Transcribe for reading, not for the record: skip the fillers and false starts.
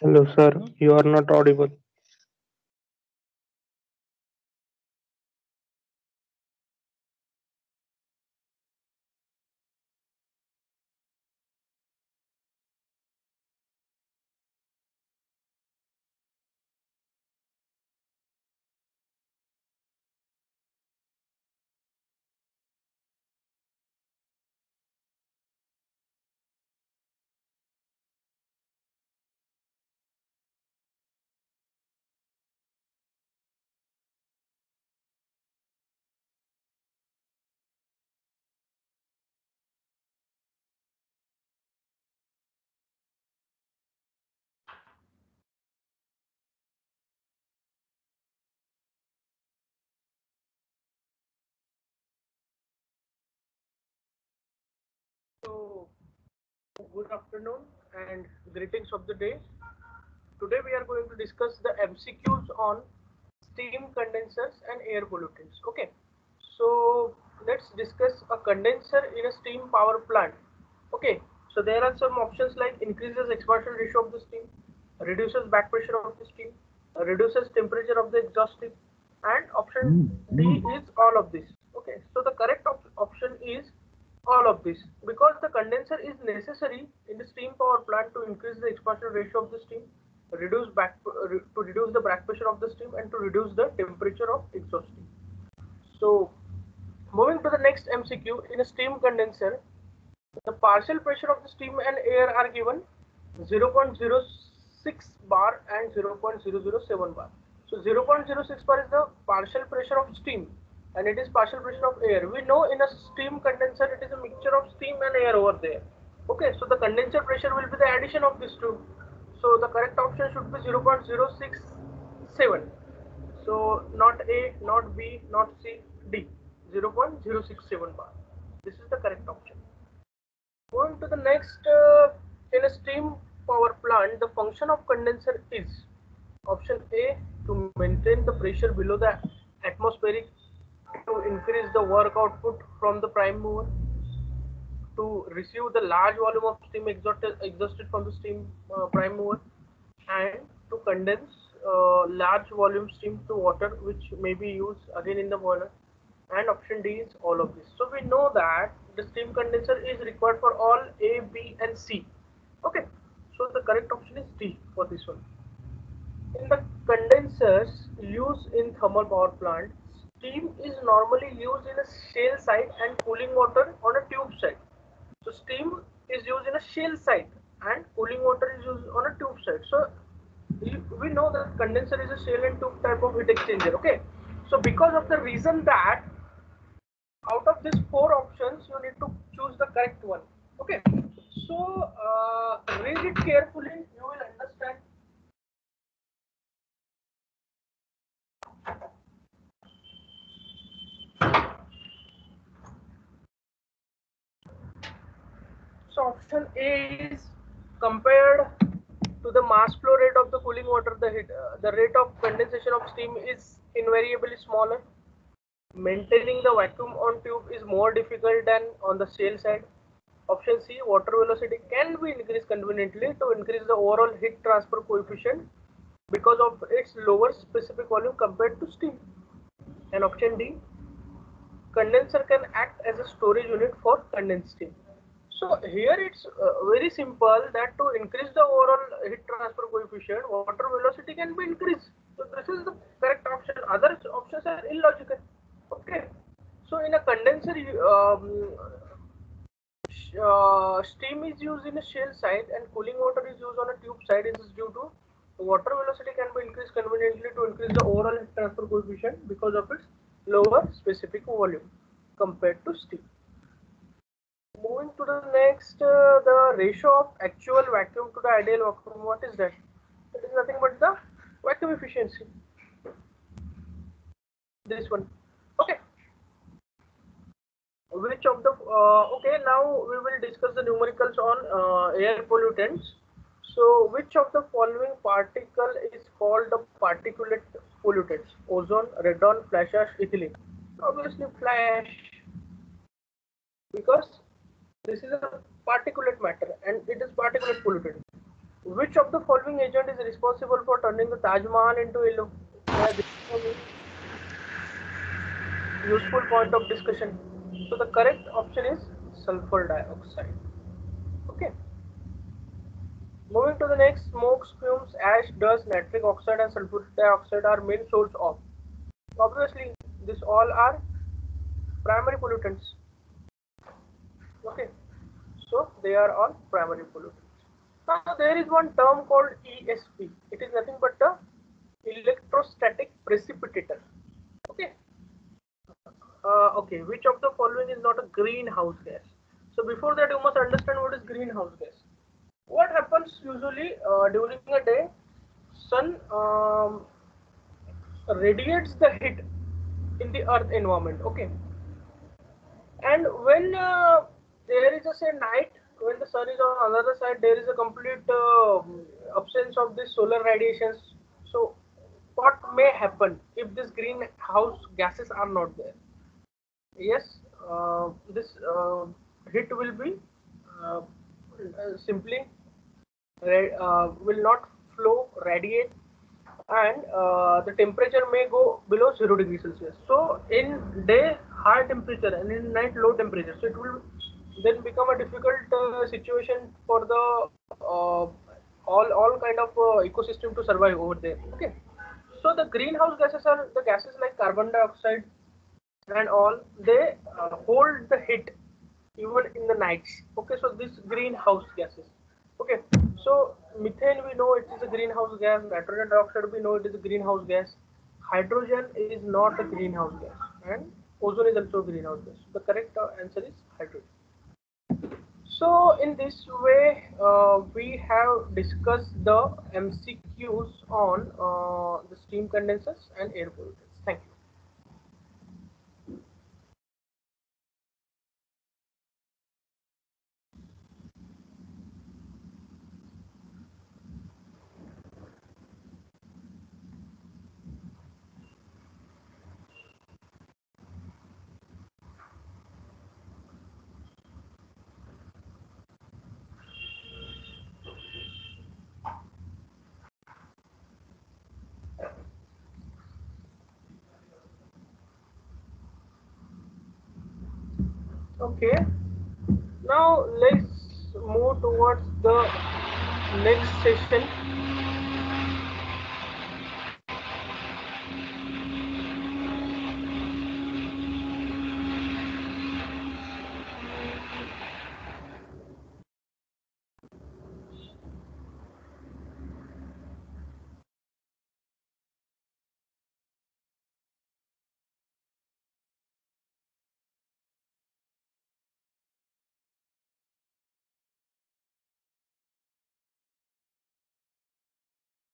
Hello, sir. You are not audible. So, good afternoon and greetings of the day. Today we are going to discuss the MCQs on steam condensers and air pollutants. Okay, so let's discuss a condenser in a steam power plant. Okay, so there are some options like increases expansion ratio of the steam, reduces back pressure of the steam, reduces temperature of the exhaust steam, and option D is all of this. Okay, so the correct option is all of this because the condenser is necessary in the steam power plant to increase the expansion ratio of the steam, to reduce the back pressure of the steam, and to reduce the temperature of exhaust steam. So moving to the next MCQ, in a steam condenser, the partial pressure of the steam and air are given 0.06 bar and 0.007 bar. So 0.06 bar is the partial pressure of steam and it is partial pressure of air. We know in a steam condenser it is a mixture of steam and air over there. Okay, so the condenser pressure will be the addition of these two. So the correct option should be 0.067. So not A, not B, not C, D. 0.067 bar. This is the correct option. Going to the next, in a steam power plant, the function of condenser is option A to maintain the pressure below the atmospheric, to increase the work output from the prime mover, to receive the large volume of steam exhausted from the steam prime mover, and to condense large volume steam to water, which may be used again in the boiler. And option D is all of this. So we know that the steam condenser is required for all A, B, and C. Okay, so the correct option is D for this one. In the condensers used in thermal power plant, steam is normally used in a shell side and cooling water on a tube side. So steam is used in a shell side and cooling water is used on a tube side. So we know that condenser is a shell and tube type of heat exchanger. Okay. So because of the reason that out of these four options you need to choose the correct one. Okay. So read it carefully. You will understand. So option A is compared to the mass flow rate of the cooling water, the rate of condensation of steam is invariably smaller. Maintaining the vacuum on tube is more difficult than on the shell side. Option C, water velocity can be increased conveniently to increase the overall heat transfer coefficient because of its lower specific volume compared to steam. And option D, condenser can act as a storage unit for condensed steam. So here it's very simple that to increase the overall heat transfer coefficient, water velocity can be increased. So this is the correct option. Other options are illogical. Okay. So in a condenser, steam is used in a shell side and cooling water is used on a tube side. This is due to water velocity can be increased conveniently to increase the overall heat transfer coefficient because of its lower specific volume compared to steam. Moving to the next, the ratio of actual vacuum to the ideal vacuum. What is that? It is nothing but the vacuum efficiency. This one. Okay. Which of the okay, now we will discuss the numericals on air pollutants. So which of the following particle is called the particulate pollutants? Ozone, radon, flash ash, ethylene. Obviously fly ash, because this is a particulate matter and it is particulate pollutant. Which of the following agent is responsible for turning the Taj Mahal into yellow? Yeah, this is a useful point of discussion. So the correct option is sulfur dioxide. Okay. Moving to the next, smoke, fumes, ash, dust, nitric oxide and sulfur dioxide are main source of. Obviously, these all are primary pollutants. Okay, so they are all primary pollutants. Now there is one term called ESP. It is nothing but the electrostatic precipitator. Okay. Okay. Which of the following is not a greenhouse gas? So before that, you must understand what is greenhouse gas. What happens usually during a day? Sun radiates the heat in the earth environment. Okay, and when there is a say night, when the sun is on another side, there is a complete absence of this solar radiations. So what may happen if these greenhouse gases are not there? Yes, this heat will be uh, simply will not flow, radiate, and the temperature may go below 0 degrees Celsius. So in day high temperature and in night low temperature. So it will then become a difficult situation for the all kind of ecosystem to survive over there. Okay. So the greenhouse gases are the gases like carbon dioxide and all. They hold the heat even in the nights. Okay, so this greenhouse gases. Okay, so methane we know it is a greenhouse gas. Nitrogen dioxide we know it is a greenhouse gas. Hydrogen is not a greenhouse gas, and ozone is also a greenhouse gas. The correct answer is hydrogen. So in this way, we have discussed the MCQs on the steam condensers and air pollutants. Thank you. Okay, now let's move towards the next session.